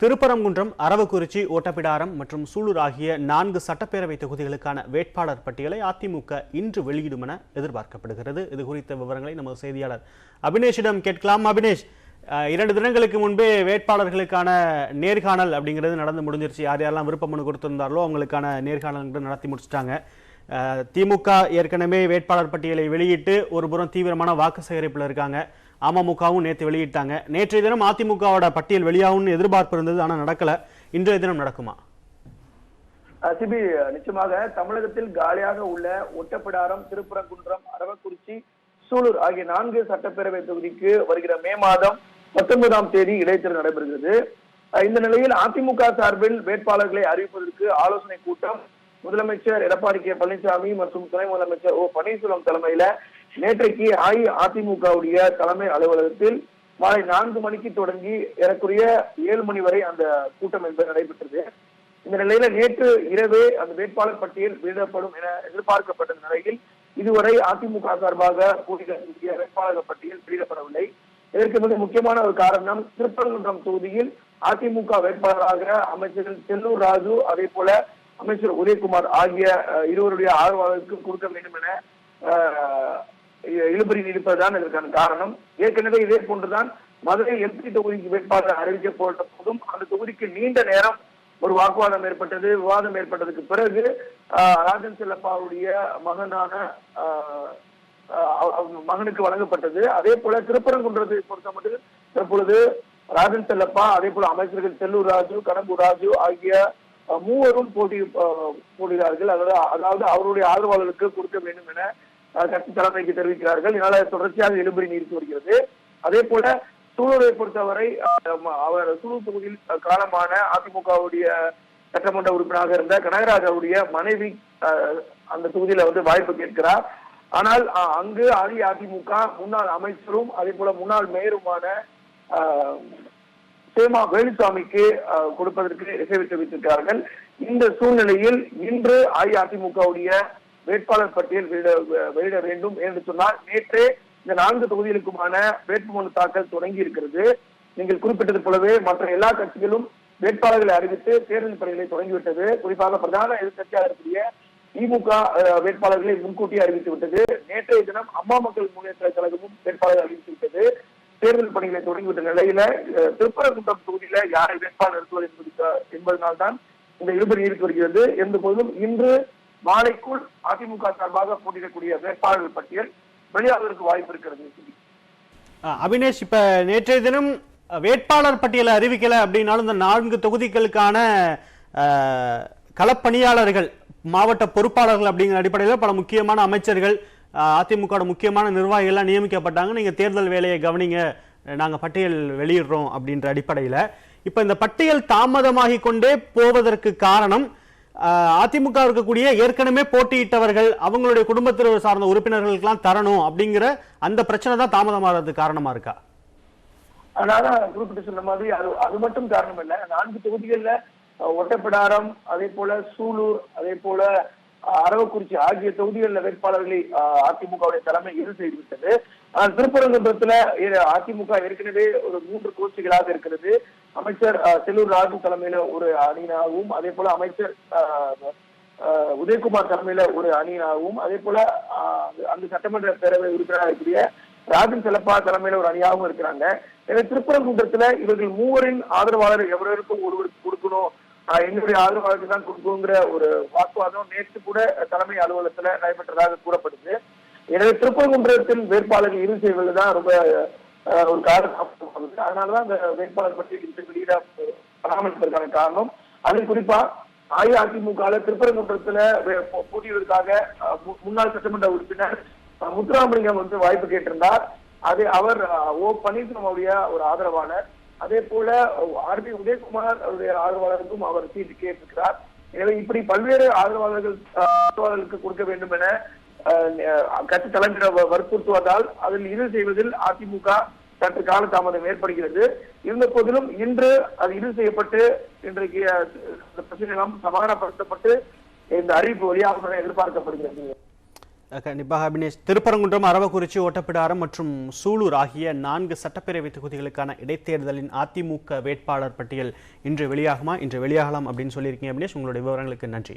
திருப்பரங்குன்றம், அரவக்குறிச்சி, ஓட்டப்பிடாரம் மற்றும் சூலூர் ஆகிய 4 சட்டப்பேரவை தொகுதிகளுக்கான வேட்பாளர் பட்டியலை அதிமுக இன்று வெளியிடும் என எதிர்பார்க்கப்படுகிறது. இது குறித்த விவரங்களை நமது செய்தியாளர் அபினேஷிடம் கேட்கலாம். அபினேஷ், 2 தினங்களுக்கு முன்பே வேட்பாளர்களுக்கான நேர்காணல் அப்படிங்கிறது நடந்து முடிஞ்சிருச்சு. யார் யாரெல்லாம் விருப்ப மனு கொடுத்திருந்தார்களோ அவங்களுக்கான நேர்காணல் நடத்தி முடிச்சிட்டாங்க. திமுக ஏற்கனவே வேட்பாளர் பட்டியலை வெளியிட்டு ஒரு புறம் தீவிரமான வாக்கு சேகரிப்பில் இருக்காங்க. அமமுகவும் நேற்று வெளியிட்டாங்க. நேற்றைய தினம் அதிமுகவோட பட்டியல் வெளியாகும்னு எதிர்பார்ப்பு இருந்தது, ஆனால் நடக்கல. இன்றைய தினம் நடக்குமா? சிபி, நிச்சயமாக தமிழகத்தில் காலியாக உள்ள ஒட்டப்பிடாரம், திருப்பரங்குன்றம், அரவக்குறிச்சி, சூலூர் ஆகிய 4 சட்டப்பேரவை தொகுதிக்கு வருகிற மே மாதம் 19ஆம் தேதி இடைத்தேர்தல் நடைபெறுகிறது. இந்த நிலையில் அதிமுக சார்பில் வேட்பாளர்களை அறிவிப்பதற்கு ஆலோசனை கூட்டம் முதலமைச்சர் எடப்பாடி கே பழனிசாமி மற்றும் துணை முதலமைச்சர் ஓ பன்னீர்செல்வம் தலைமையில நேற்றைக்கு அஇஅதிமுகவுடைய தலைமை அலுவலகத்தில் மாலை 4 மணிக்கு தொடங்கி ஏறக்குறைய 7 மணி வரை அந்த கூட்டம் என்பது நடைபெற்றது. இந்த நிலையில நேற்று இரவே அந்த வேட்பாளர் பட்டியல் வெளியிடப்படும் என எதிர்பார்க்கப்பட்ட நிலையில் இதுவரை அதிமுக சார்பாக போட்டியிடக்கூடிய வேட்பாளர் பட்டியல் வெளியிடப்படவில்லை. இதற்கு மிக முக்கியமான ஒரு காரணம், திருப்பரங்குன்றம் தொகுதியில் அதிமுக வேட்பாளராக அமைச்சர்கள் செல்லூர் ராஜு, அதே போல அமைச்சர் உதயகுமார் ஆகிய இருவருடைய ஆதரவாளருக்கு கொடுக்க வேண்டும் என இழுபறி நீடிப்பதுதான் இதற்கான காரணம். ஏற்கனவே இதே போன்றுதான் மதுரை எம்பி தொகுதிக்கு வேட்பாளர் அறிவிக்கப்பட்ட போதும் அந்த தொகுதிக்கு நீண்ட நேரம் ஒரு வாக்குவாதம் ஏற்பட்டது. விவாதம் ஏற்பட்டதுக்கு பிறகு ராஜன் செல்லப்பாவுடைய மகனுக்கு வழங்கப்பட்டது. அதே போல திருப்பரங்குன்றத்தை பொறுத்தமட்டு தற்பொழுது ராஜன் செல்லப்பா, அதே போல அமைச்சர்கள் செல்லூர் ராஜு, கடம்பூர் ராஜு ஆகிய மூவரும் போடுகிறார்கள். அதாவது அவருடைய ஆதரவாளர்களுக்கு கொடுக்க வேண்டும் என கட்சி தலைமைக்கு தெரிவிக்கிறார்கள். இதனால தொடர்ச்சியாக இழுபறி நீடித்து வருகிறது. அதே போல சூலூரை பொறுத்தவரை அவர் சூலூர் தொகுதியில் காலமான அதிமுகவுடைய சட்டமன்ற உறுப்பினராக இருந்த கனகராஜ் அவருடைய மனைவி அந்த தொகுதியில வாய்ப்பு கேட்கிறார். ஆனால் அங்கு அஇஅதிமுக முன்னாள் அமைச்சரும் அதே போல முன்னாள் மேயருமான சேமா வேலுசாமிக்கு கொடுப்பதற்கு இசைவு தெரிவித்திருக்கிறார்கள். இந்த சூழ்நிலையில் இன்று அஇஅதிமுகவுடைய வேட்பாளர் பட்டியல் வெளியிட வேண்டும் என்று சொன்னால் நேற்றே இந்த 4 தொகுதிகளுக்குமான வேட்புமனு தாக்கல் தொடங்கி இருக்கிறது. நீங்கள் குறிப்பிட்டது போலவே மற்ற எல்லா கட்சிகளும் வேட்பாளர்களை அறிவித்து தேர்தல் பணிகளை தொடங்கிவிட்டது. குறிப்பாக பிரதான எதிர்கட்சியாக இருக்கக்கூடிய திமுக வேட்பாளர்களை முன்கூட்டியே அறிவித்து விட்டது. நேற்றைய தினம் அம்மா மக்கள் முன்னேற்ற கழகமும் வேட்பாளர்கள் அறிவித்து விட்டது. தேர்தல் பணிகளை தொடங்கிவிட்ட நிலையில திருப்பரங்குன்றம் தொகுதியில யாரை வேட்பாளர் நிறுத்துவது என்பதனால்தான் இந்த இழுபறி நீடித்து வருகிறது. எந்த போதிலும் இன்று மாலைக்குள் அதிமுக சார்பாக போட்டியிடக்கூடிய வேட்பாளர்கள் பட்டியல் வெளியாவதற்கு வாய்ப்பு இருக்கிறது. அபினேஷ், இப்ப நேற்றைய தினம் வேட்பாளர் பட்டியலை அறிவிக்கல அப்படின்னாலும் இந்த 4 தொகுதிகளுக்கான களப்பணியாளர்கள், மாவட்ட பொறுப்பாளர்கள் அப்படிங்கிற அடிப்படையில் பல முக்கியமான அமைச்சர்கள், அதிமுக முக்கியமான நிர்வாகிகள்லாம் நியமிக்கப்பட்டாங்க. நீங்க தேர்தல் வேலையை கவனிங்க, நாங்க பட்டியல் வெளியிடுறோம் அப்படின்ற அடிப்படையில் இப்ப இந்த பட்டியல் தாமதமாகி கொண்டே போவதற்கு காரணம், அதிமுக இருக்கக்கூடிய ஏற்கனவே போட்டியிட்டவர்கள் அவங்களுடைய குடும்பத்தில் சார்ந்த உறுப்பினர்களுக்கெல்லாம் தரணும் அப்படிங்கிற அந்த பிரச்சனை தான் தாமதமாகிறதுக்கு காரணமா இருக்கா? அதனால குறிப்பிட்டு சொன்ன மாதிரி அது மட்டும் காரணம் இல்ல. 4 தொகுதிகள்ல ஒட்டப்பிடாரம், அதே போல சூலூர், அதே போல அரவக்குறிச்சி ஆகிய தொகுதிகளில் வேட்பாளர்களை அதிமுகவுடைய தலைமை இறுதி செய்துவிட்டது. ஆனால் திருப்பரங்குன்றத்துல அதிமுக ஏற்கனவே ஒரு 3 கோஷ்டிகளாக இருக்கிறது. அமைச்சர் செல்லூர் ராஜு தலைமையில ஒரு அணியினாகவும், அதே போல அமைச்சர் உதயகுமார் தலைமையில ஒரு அணியினாகவும், அதே போல அந்த சட்டமன்ற பேரவை உறுப்பினராக இருக்கக்கூடிய ராஜன் செல்லப்பா தலைமையில ஒரு அணியாகவும் இருக்கிறாங்க. எனவே திருப்பரங்குன்றத்துல இவர்கள் மூவரின் ஆதரவாளர் எவருக்கும் ஒருவருக்கு கொடுக்கணும், எங்களுடைய ஆதரவாளருக்கு தான் கொடுக்குங்கிற ஒரு வாக்குவாதம் நேற்று கூட தலைமை அலுவலகத்துல நடைபெற்றதாக கூறப்படுது. எனவே திருப்பரங்குன்றத்தில் வேட்பாளர்கள் இறுதி செய்வதுதான் ரொம்ப ஒரு காரணம். அதனாலதான் இந்த வேட்பாளர் பட்டியல் வெளியிட பராமரிப்பதற்கான காரணம். அதில் குறிப்பா அஇஅதிமுக திருப்பரங்குன்றத்துல போட்டியிடுவதற்காக முன்னாள் சட்டமன்ற உறுப்பினர் முத்துராமலிங்கம் வாய்ப்பு கேட்டிருந்தார். அவர் ஓ பன்னீர்செல்வம் அவருடைய ஒரு ஆதரவாளர். அதே போல ஆர்பி உதயகுமார் அவருடைய ஆதரவாளருக்கும் அவர் சீட்டு கேட்டிருக்கிறார். எனவே இப்படி பல்வேறு ஆதரவாளர்களுக்கு கொடுக்க வேண்டும் என கட்சி தலைமையினர் வற்புறுத்துவதால் அதில் இறுதி செய்வதில் அதிமுக சற்று கால தாமதம் ஏற்படுகிறது. இருந்த போதிலும் இன்று அது இறுதி செய்யப்பட்டு இன்றைக்கு பிரச்சனை எல்லாம் சமாதானப்படுத்தப்பட்டு இந்த அறிவிப்பு வெளியாகும் என எதிர்பார்க்கப்படுகிறது. கண்டிப்பாக அபினேஷ், திருப்பரங்குன்றம், அரவக்குறிச்சி, ஓட்டப்பிடாரம் மற்றும் சூலூர் ஆகிய 4 சட்டப்பேரவை தொகுதிகளுக்கான இடைத்தேர்தலின் அதிமுக வேட்பாளர் பட்டியல் இன்று வெளியாகுமா? இன்று வெளியாகலாம் அப்படின்னு சொல்லியிருக்கீங்க அபினேஷ். உங்களுடைய விவரங்களுக்கு நன்றி.